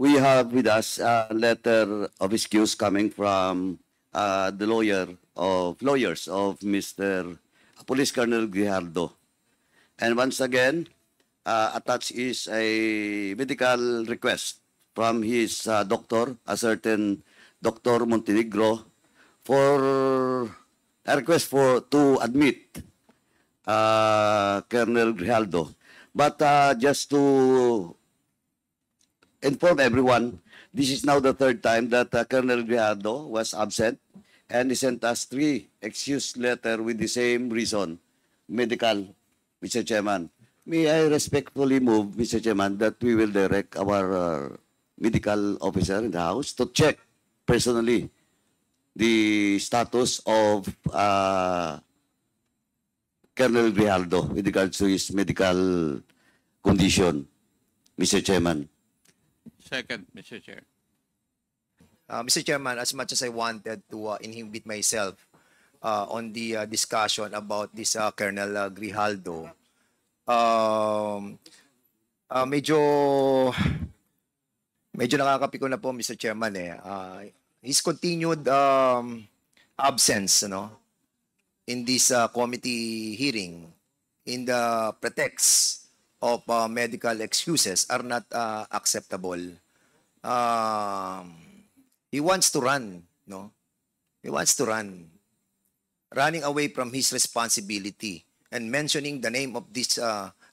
we have with us a letter of excuse coming from the lawyers of Mr. Police Colonel Grijaldo. And once again, attached is a medical request from his doctor, a certain Dr. Montenegro, for a request to admit Colonel Grijaldo. But just to inform everyone, this is now the third time that Colonel Grijaldo was absent, and he sent us 3 excuse letter with the same reason, medical, Mr. Chairman. May I respectfully move, Mr. Chairman, that we will direct our medical officer in the House to check personally the status of Colonel Grijaldo with regards to his medical condition, Mr. Chairman. Second, Mr. Chair. Mr. Chairman, as much as I wanted to inhibit myself on the discussion about this Colonel Grijaldo, medyo nakakapiko na po, Mr. Chairman. His continued absence in this committee hearing in the pretext of medical excuses are not acceptable. He wants to run, He wants to run. Running away from his responsibility and mentioning the name of this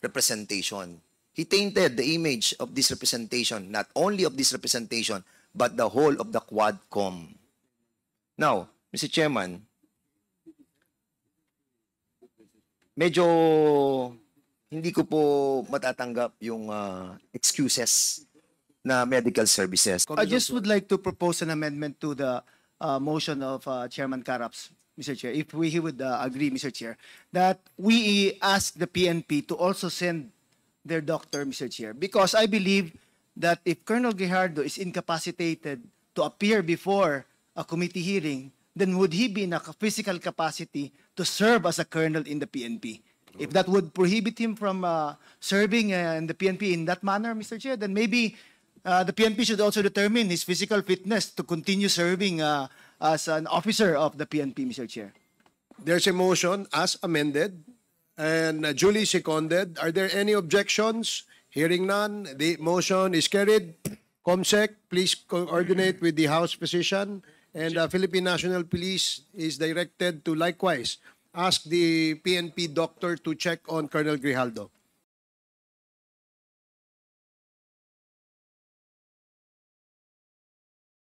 representation. He tainted the image of this representation, not only of this representation, but the whole of the Quadcom. Now, Mr. Chairman, medyo hindi ko po matatanggap yung excuses na medical services. I just would like to propose an amendment to the motion of Chairman Caraps, Mr. Chair, if he would agree, Mr. Chair, that we ask the PNP to also send their doctor, Mr. Chair, because I believe that if Colonel Grijaldo is incapacitated to appear before a committee hearing, then would he be in a physical capacity to serve as a colonel in the PNP? If that would prohibit him from serving in the PNP in that manner, Mr. Chair, then maybe the PNP should also determine his physical fitness to continue serving as an officer of the PNP, Mr. Chair. There's a motion as amended and duly seconded. Are there any objections? Hearing none, the motion is carried. COMSEC, please coordinate with the House Physician, and Philippine National Police is directed to likewise ask the PNP doctor to check on Colonel Grijaldo.